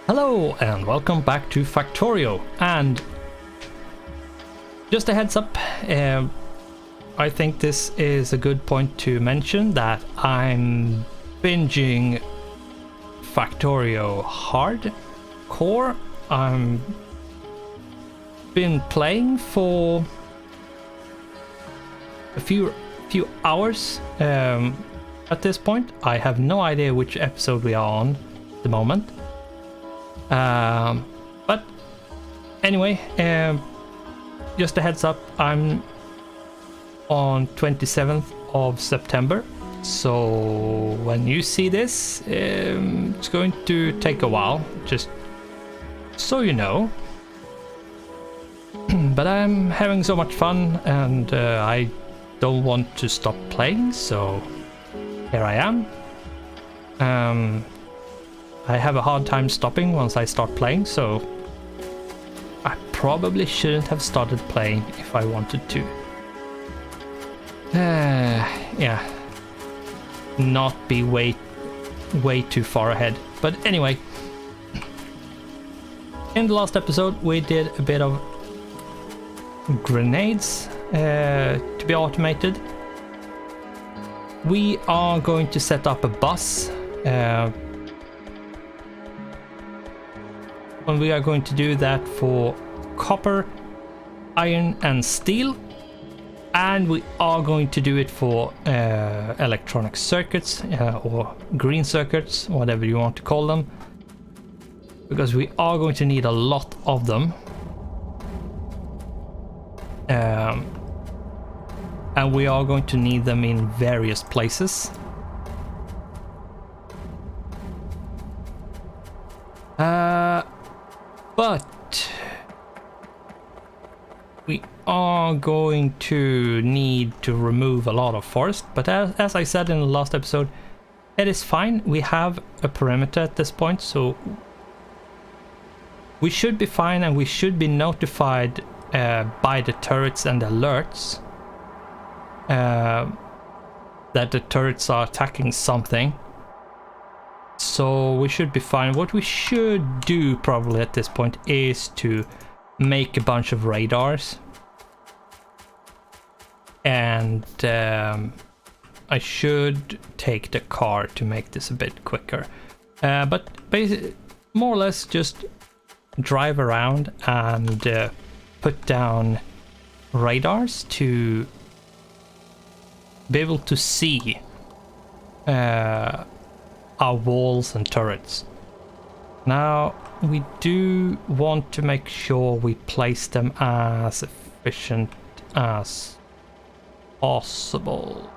Hello and welcome back to Factorio, and just a heads up, I think this is a good point to mention that I'm binging Factorio hardcore. I'm been playing for a few hours at this point. I have no idea which episode we are on at the moment. But anyway, just a heads up, I'm on 27th of September, so when you see this, it's going to take a while, just so you know. But I'm having so much fun, and I don't want to stop playing, so here I am. I have a hard time stopping once I start playing, so I probably shouldn't have started playing if I wanted to. Yeah, not be way too far ahead. But anyway, in the last episode we did a bit of grenades to be automated. We are going to set up a bus. And we are going to do that for copper, iron and steel, and we are going to do it for electronic circuits or green circuits, whatever you want to call them, because we are going to need a lot of them. And we are going to need them in various places. But we are going to need to remove a lot of forest. But as I said in the last episode, it is fine. We have a perimeter at this point, so we should be fine, and we should be notified by the turrets and alerts that the turrets are attacking something. So we should be fine. What we should do probably at this point is to make a bunch of radars. And I should take the car to make this a bit quicker. But basically, more or less just drive around and put down radars to be able to see our walls and turrets. Now we do want to make sure we place them as efficient as possible.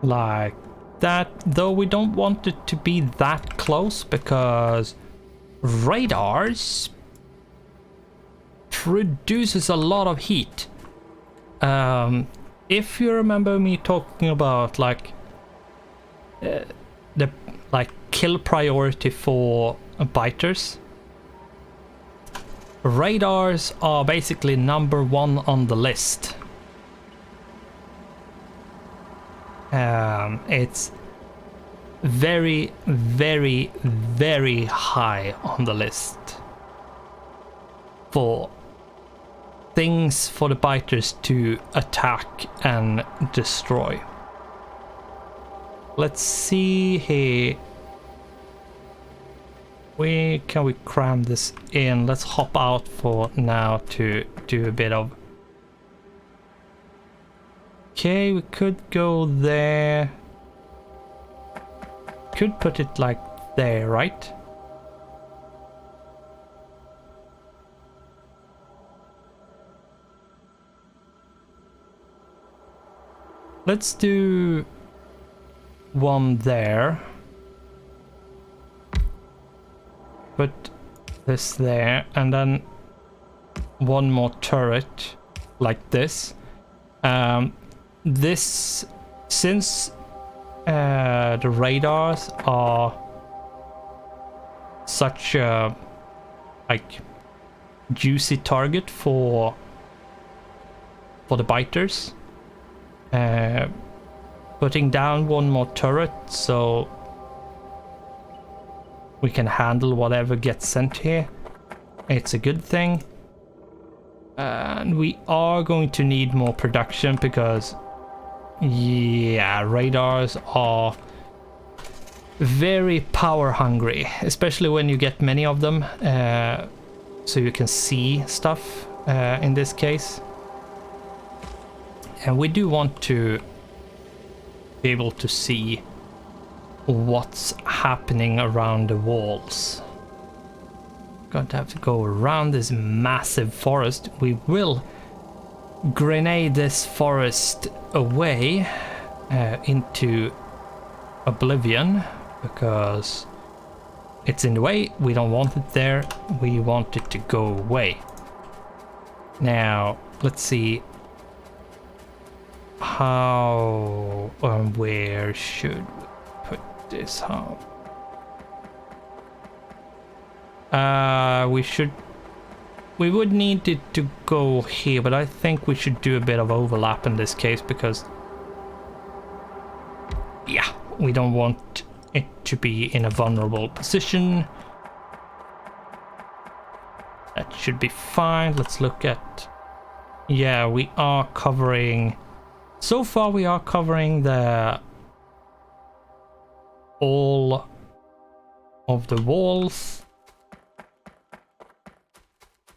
Like that, though we don't want it to be that close because radars produces a lot of heat. If you remember me talking about like the kill priority for biters, radars are basically number one on the list. It's very, very, very high on the list for things for the biters to attack and destroy. Let's see here. Can we cram this in? Let's hop out for now to do a bit of... Okay, we could go there. Could put it like there, right? Let's do one there. Put this there, and then one more turret like this. This, since the radars are such like juicy target for the biters. Putting down one more turret so we can handle whatever gets sent here. It's a good thing. And we are going to need more production because, yeah, radars are very power hungry, especially when you get many of them, so you can see stuff in this case. And we do want to be able to see what's happening around the walls. Going to have to go around this massive forest. We will grenade this forest away into oblivion because it's in the way. We don't want it there. We want it to go away. Now, let's see how and where should we put this? How? We would need it to go here, but I think we should do a bit of overlap in this case because, yeah, we don't want it to be in a vulnerable position. That should be fine. Let's look at, yeah, we are covering, so far we are covering all of the walls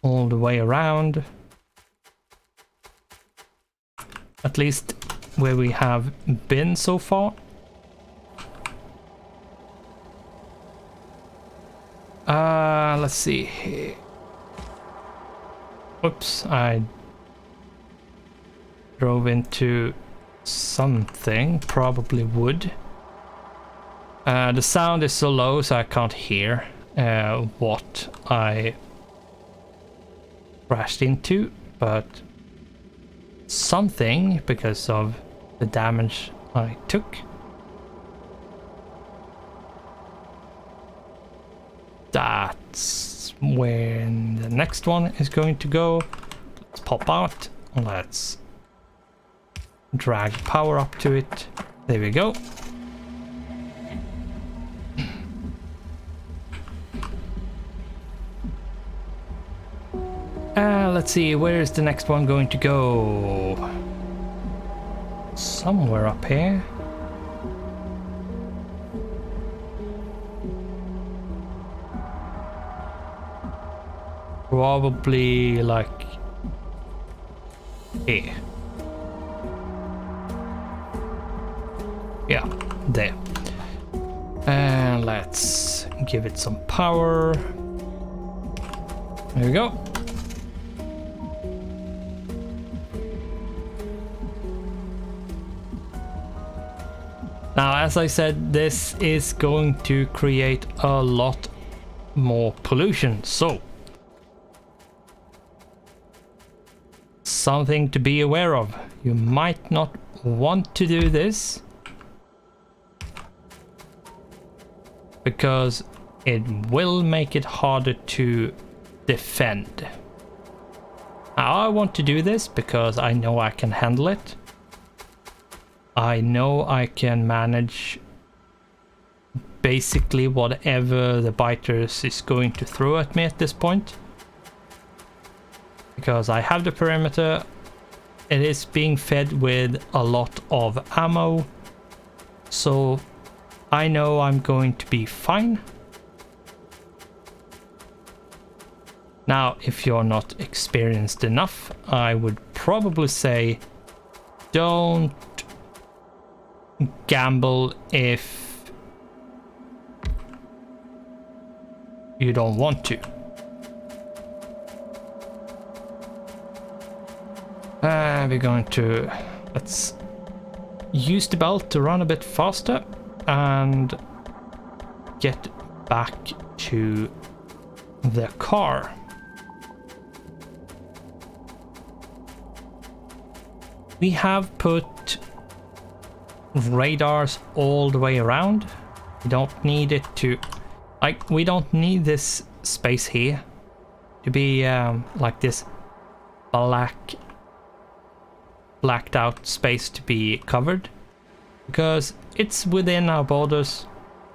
all the way around, at least where we have been so far. Let's see here. Oops, I drove into something, probably wood. The sound is so low so I can't hear what I crashed into, but something because of the damage I took. That's where the next one is going to go. Let's pop out. Let's drag power up to it. There we go. Let's see, where is the next one going to go? Somewhere up here. Probably like here. Yeah, there. And let's give it some power. There we go. Now, as I said, this is going to create a lot more pollution, so something to be aware of. You might not want to do this because it will make it harder to defend. Now, I want to do this because I know I can handle it. I know I can manage basically whatever the biters is going to throw at me at this point. Because I have the perimeter, it is being fed with a lot of ammo, so I know I'm going to be fine. Now, if you're not experienced enough, I would probably say don't gamble if you don't want to. We're going to, let's use the belt to run a bit faster and get back to the car. We have put radars all the way around. We don't need it to, like, we don't need this space here to be like this blacked out space to be covered, because it's within our borders.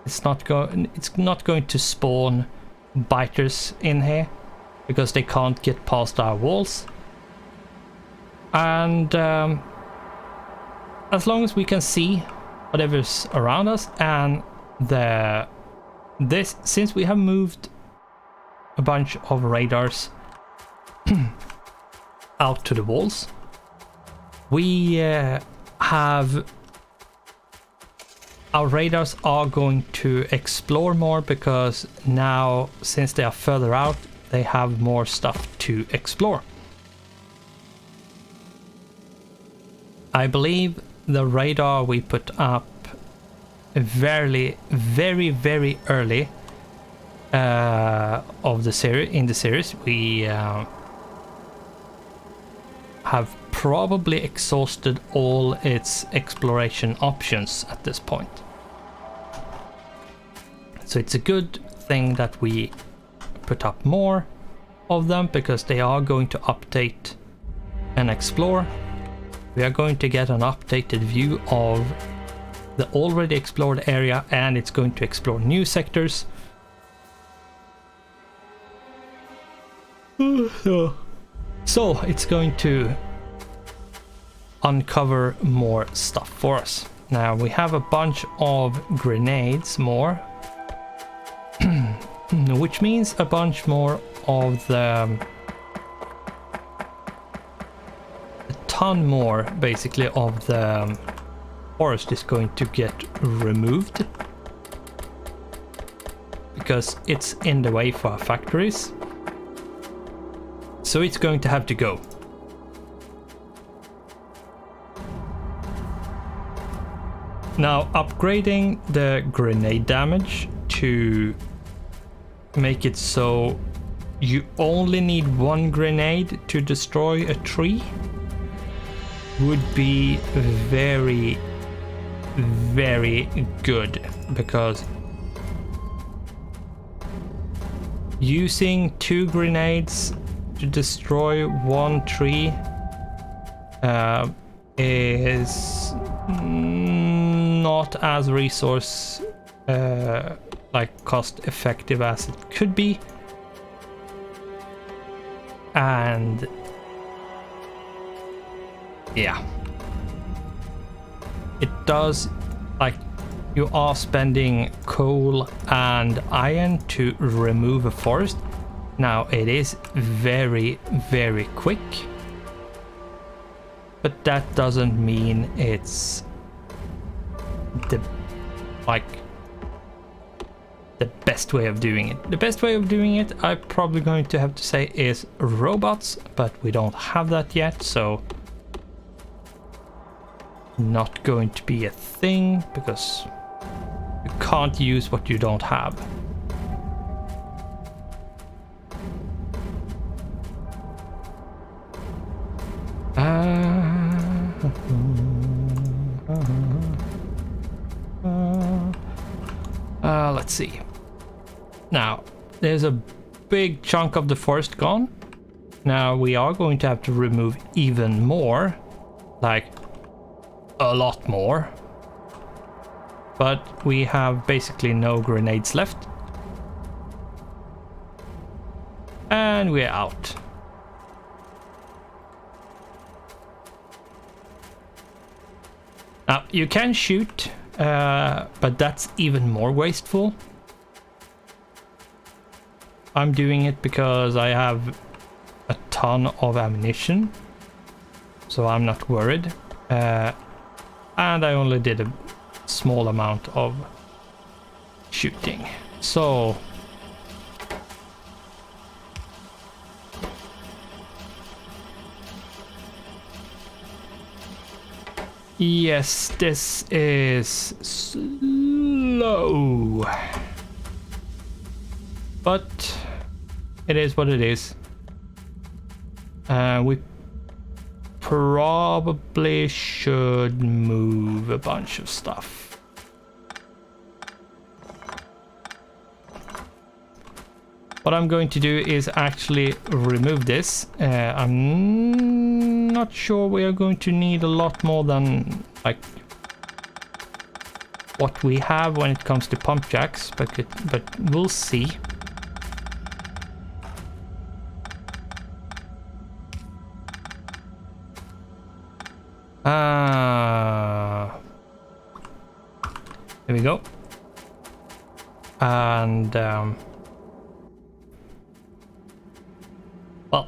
It's not going to spawn biters in here because they can't get past our walls. And as long as we can see whatever's around us, and since we have moved a bunch of radars out to the walls, we have our radars are going to explore more, because now, since they are further out, they have more stuff to explore. I believe the radar we put up very early of the series, we have probably exhausted all its exploration options at this point. So it's a good thing that we put up more of them, because they are going to update and explore. We are going to get an updated view of the already explored area, and it's going to explore new sectors. So it's going to uncover more stuff for us. Now we have a bunch of grenades more, which means a bunch more of a ton more basically of the forest is going to get removed, because it's in the way for our factories. So it's going to have to go. Now, upgrading the grenade damage to make it so you only need one grenade to destroy a tree would be very good, because using 2 grenades to destroy 1 tree is not as resource cost effective as it could be, and yeah, it does, you are spending coal and iron to remove a forest. Now it is very quick, but that doesn't mean it's the best way of doing it. The best way of doing it, I'm probably going to have to say, is robots, but we don't have that yet, so not going to be a thing, because you can't use what you don't have. Let's see. Now, there's a big chunk of the forest gone. Now we are going to have to remove even more, a lot more. But we have basically no grenades left. And we're out. Now, you can shoot, but that's even more wasteful. I'm doing it because I have a ton of ammunition, so I'm not worried. And I only did a small amount of shooting. So yes, this is slow, but it is what it is. We probably should move a bunch of stuff. what I'm going to do is actually remove this. I'm not sure we are going to need a lot more than like what we have when it comes to pump jacks, but we'll see. Here we go. And well,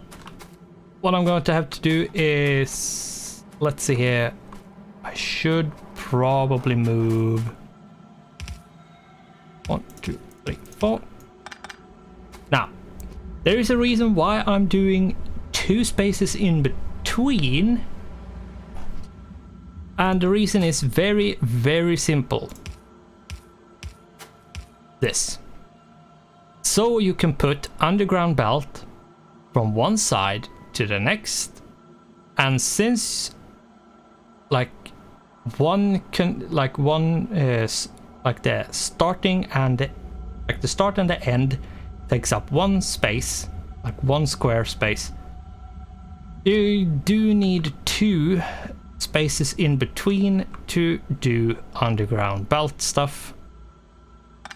what I'm going to have to do is, let's see here, I should probably move 1, 2, 3, 4. Now, there is a reason why I'm doing 2 spaces in between, and the reason is very, very simple. This. So you can put underground belt from one side to the next, and since like one can like the starting and the start and the end takes up one space, like one square space, you do need 2 spaces in between to do underground belt stuff.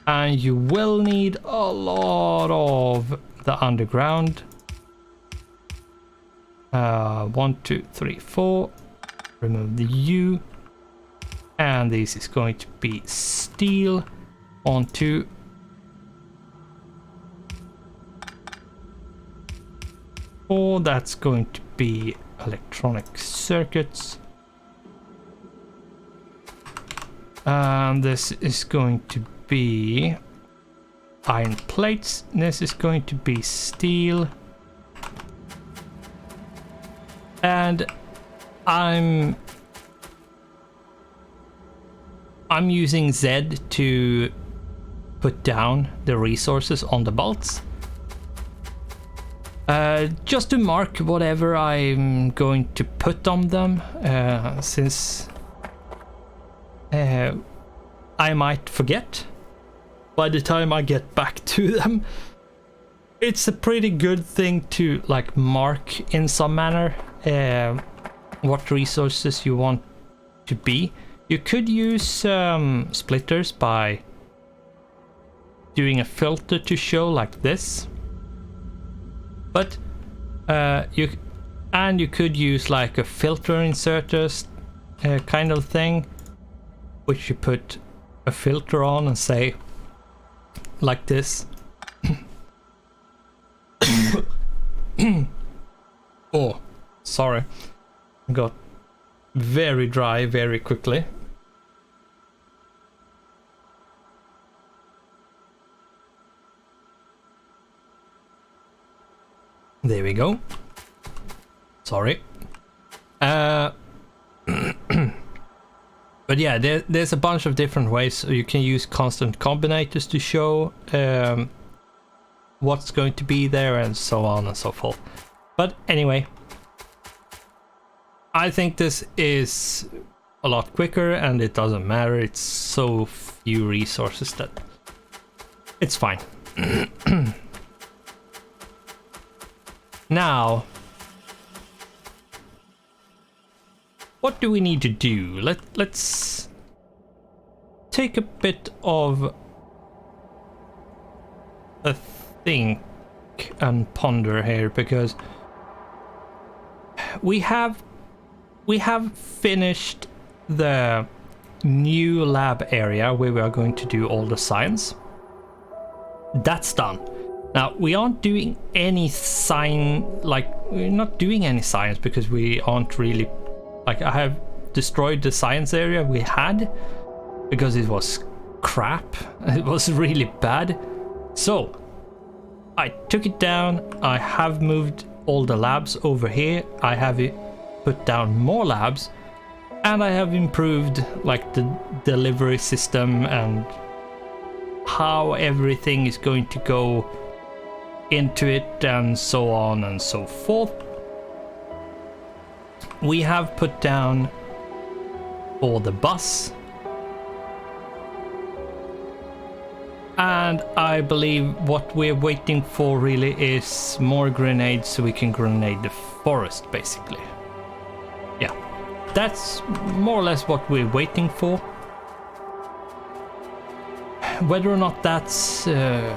And you will need a lot of the underground. 1, 2, 3, 4. Remove the U. And this is going to be steel. 1, 2. Or that's going to be electronic circuits. And this is going to be iron plates. This is going to be steel. And I'm using Z to put down the resources on the bolts. Just to mark whatever I'm going to put on them, since I might forget by the time I get back to them. It's a pretty good thing to like mark in some manner what resources you want to be. You could use splitters by doing a filter to show like this, but you could use like a filter inserters kind of thing, which you put a filter on and say like this. Oh, sorry, I got very dry very quickly. There we go. Sorry. But yeah, there's a bunch of different ways. So you can use constant combinators to show what's going to be there and so on and so forth. But anyway, I think this is a lot quicker and it doesn't matter. It's so few resources that it's fine. Now, what do we need to do? Let's take a bit of a think and ponder here, because we have finished the new lab area where we are going to do all the science. That's done. Now, we aren't doing any we're not doing any science because we aren't really, like, I have destroyed the science area we had because it was crap. It was really bad. So, I took it down. I have moved all the labs over here. I have put down more labs, and I have improved, like, the delivery system and how everything is going to go into it and so on and so forth. We have put down for the bus And I believe what we're waiting for really is more grenades so we can grenade the forest, basically. Yeah, that's more or less what we're waiting for. Whether or not that's a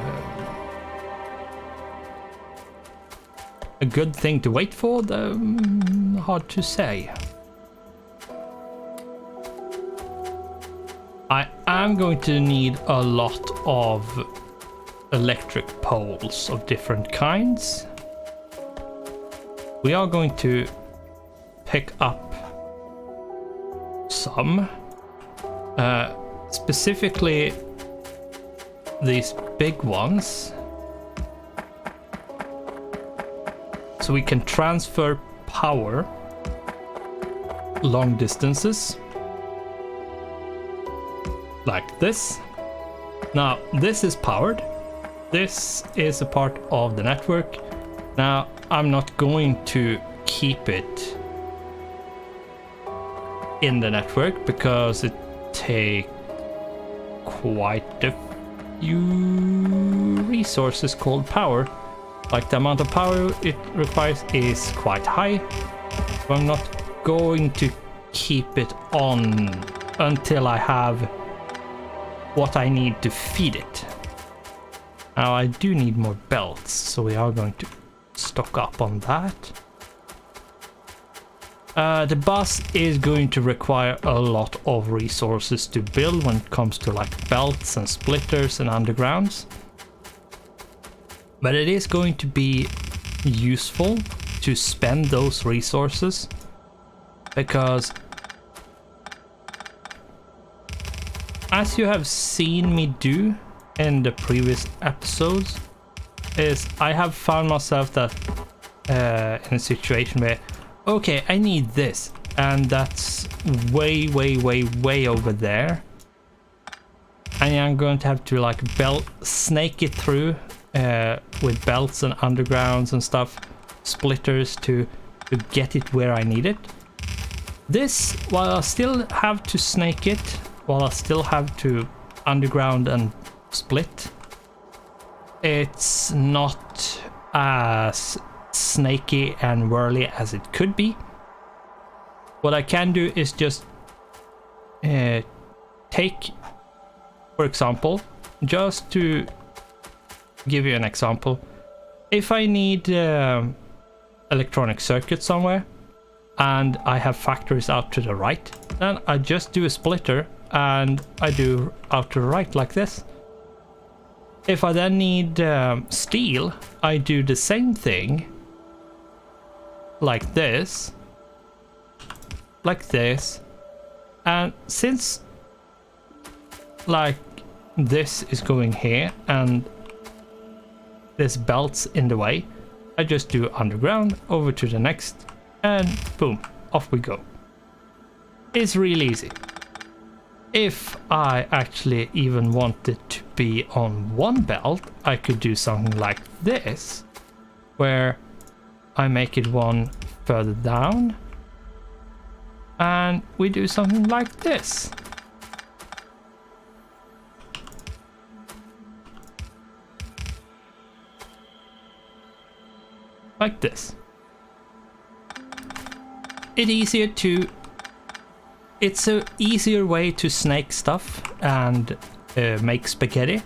good thing to wait for, hard to say. I am going to need a lot of electric poles of different kinds. We are going to pick up some, specifically these big ones, so we can transfer power long distances. Like this. Now this is powered. This is a part of the network. Now I'm not going to keep it in the network because it takes quite a few resources called power. Like the amount of power it requires is quite high. So I'm not going to keep it on until I have what I need to feed it. Now I do need more belts, so we are going to stock up on that. The bus is going to require a lot of resources to build when it comes to like belts and splitters and undergrounds. But it is going to be useful to spend those resources because, as you have seen me do in the previous episodes, is I have found myself that in a situation where, okay, I need this, and that's way over there, and I'm going to have to like snake it through with belts and undergrounds and stuff, splitters to get it where I need it. This, while I still have to snake it, while I still have to underground and split, it's not as snaky and whirly as it could be. What I can do is just take, for example, just to give you an example, if I need electronic circuits somewhere and I have factories out to the right, then I just do a splitter and I do out to the right like this. If I then need steel, I do the same thing like this, and since like this is going here and this belt's in the way, I just do underground over to the next and boom, off we go. It's really easy. If I actually even wanted to be on one belt, I could do something like this, where I make it one further down, and we do something like this. Like this. It's an easier way to snake stuff and make spaghetti.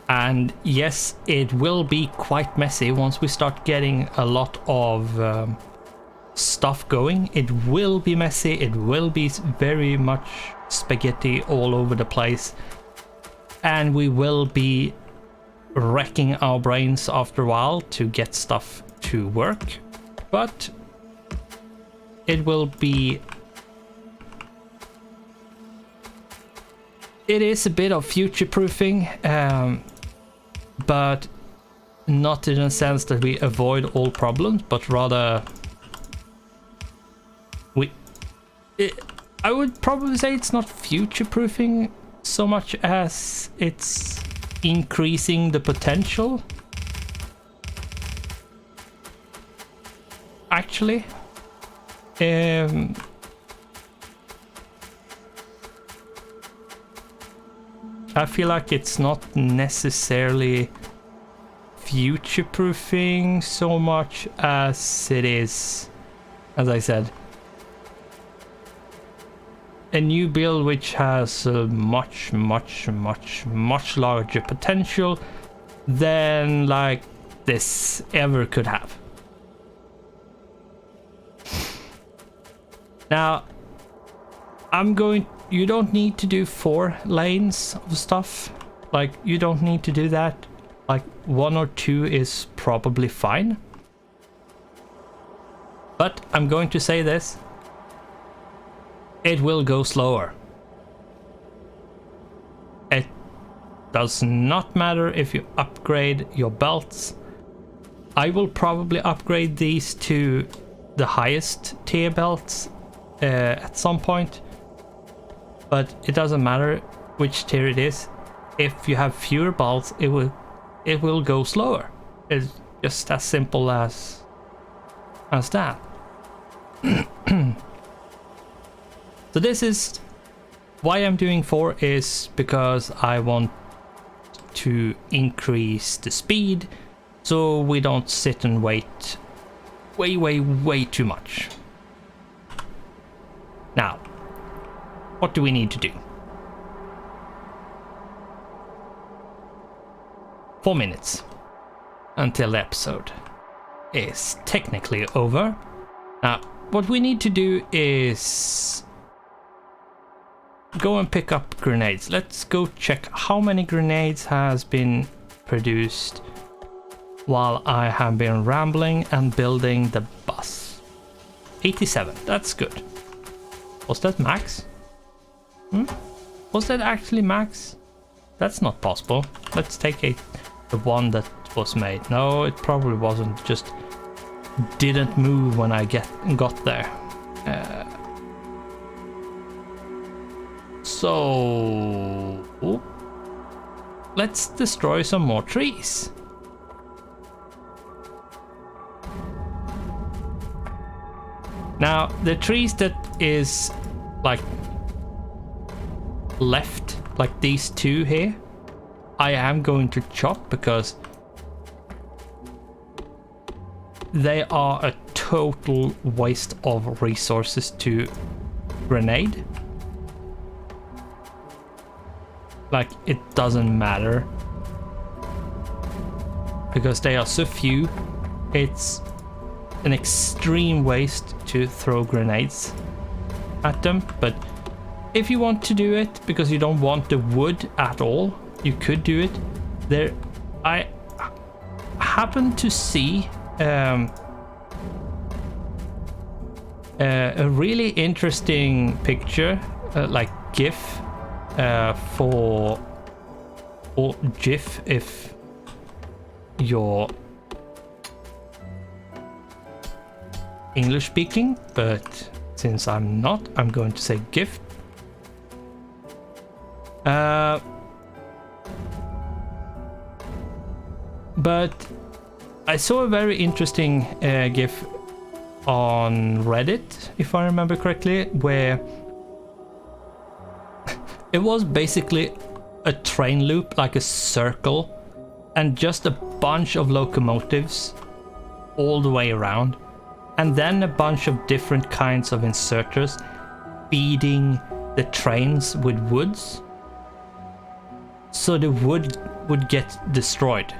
And yes, it will be quite messy once we start getting a lot of stuff going. It will be messy, it will be very much spaghetti all over the place, and we will be wrecking our brains after a while to get stuff to work, but it will be... It is a bit of future-proofing, but not in a sense that we avoid all problems, but rather I would probably say it's not future-proofing so much as it's increasing the potential. Actually, I feel like it's not necessarily future-proofing so much as it is, as I said, a new build which has a much larger potential than like this ever could have. Now, you don't need to do 4 lanes of stuff. Like, you don't need to do that. Like, 1 or 2 is probably fine. But I'm going to say this. It will go slower. It does not matter if you upgrade your belts. I will probably upgrade these to the highest tier belts at some point. But it doesn't matter which tier it is. If you have fewer belts, it will go slower. It's just as simple as that. So this is why I'm doing 4, is because I want to increase the speed so we don't sit and wait way too much. Now, what do we need to do? 4 minutes until the episode is technically over. Now, what we need to do is go and pick up grenades. Let's go check how many grenades has been produced while I have been rambling and building the bus. 87, that's good. Was that max? Was that actually max? That's not possible. Let's take the one that was made. No, it probably wasn't. Just didn't move when I got there. So let's destroy some more trees. Now, the trees that is like left, like these 2 here, I am going to chop because they are a total waste of resources to grenade. Like, it doesn't matter because they are so few. It's an extreme waste to throw grenades at them. But if you want to do it because you don't want the wood at all, you could do it. There, I happened to see a really interesting picture, like GIF, for GIF if you're English speaking, but since I'm not, I'm going to say GIF. But I saw a very interesting GIF on Reddit, if I remember correctly, where it was basically a train loop, like a circle, and just a bunch of locomotives all the way around, and then a bunch of different kinds of inserters feeding the trains with woods, so the wood would get destroyed.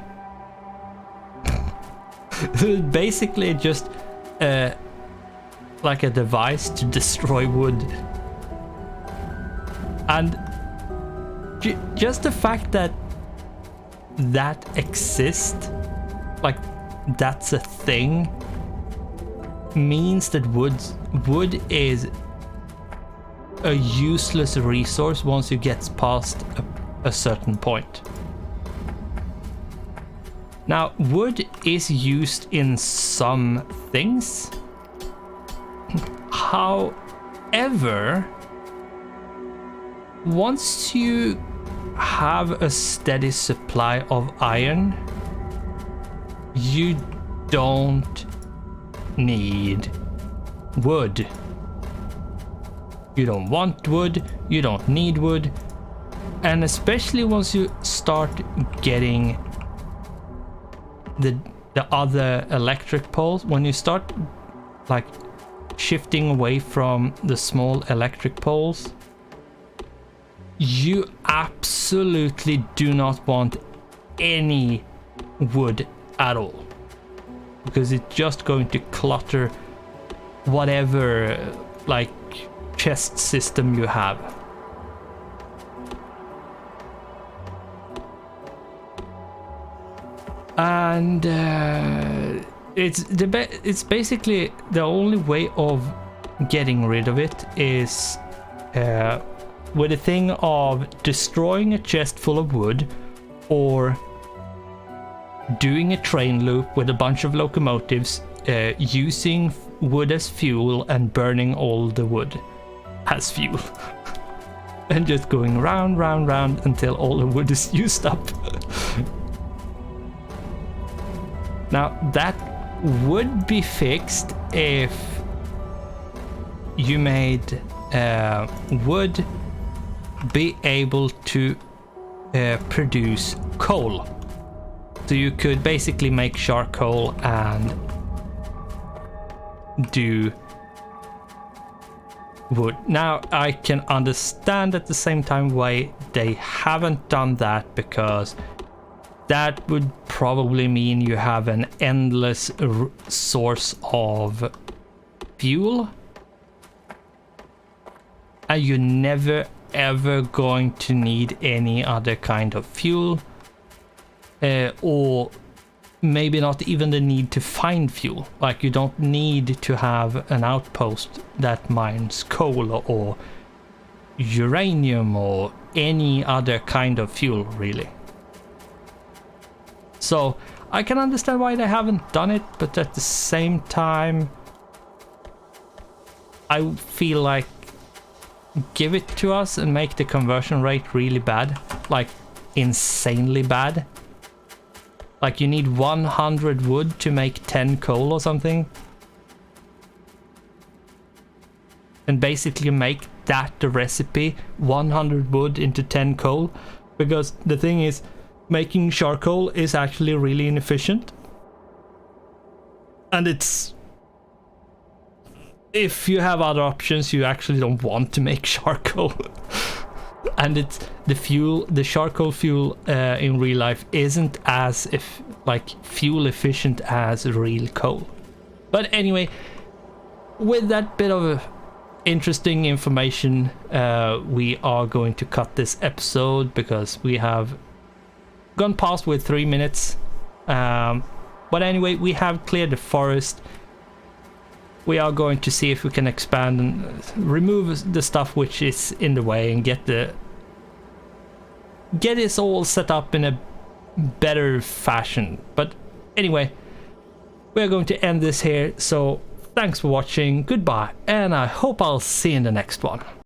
Basically just like a device to destroy wood. And just the fact that that exists, like that's a thing, means that wood is a useless resource once you get past a certain point. Now, wood is used in some things. However, once you have a steady supply of iron, you don't need wood. You don't want wood, you don't need wood. And especially once you start getting the other electric poles, when you start like shifting away from the small electric poles, you absolutely do not want any wood at all, because it's just going to clutter whatever like chest system you have. And it's basically the only way of getting rid of it is with a thing of destroying a chest full of wood, or doing a train loop with a bunch of locomotives, using wood as fuel and burning all the wood as fuel. And just going round, round, round until all the wood is used up. Now that would be fixed if you made wood be able to produce coal. So you could basically make charcoal and do wood. Now I can understand at the same time why they haven't done that, because that would probably mean you have an endless source of fuel, and you're never ever going to need any other kind of fuel, or maybe not even the need to find fuel. Like, you don't need to have an outpost that mines coal or uranium or any other kind of fuel, really. So I can understand why they haven't done it, but at the same time I feel like give it to us and make the conversion rate really bad, like insanely bad. Like you need 100 wood to make 10 coal or something, and basically make that the recipe, 100 wood into 10 coal, because the thing is, making charcoal is actually really inefficient, and it's, if you have other options, you actually don't want to make charcoal. And it's the charcoal fuel in real life isn't as fuel efficient as real coal. But anyway, with that bit of interesting information, we are going to cut this episode because we have gone past with 3 minutes. But anyway, we have cleared the forest. We are going to see if we can expand and remove the stuff which is in the way and get this all set up in a better fashion. But anyway, we are going to end this here. So thanks for watching, goodbye, and I hope I'll see you in the next one.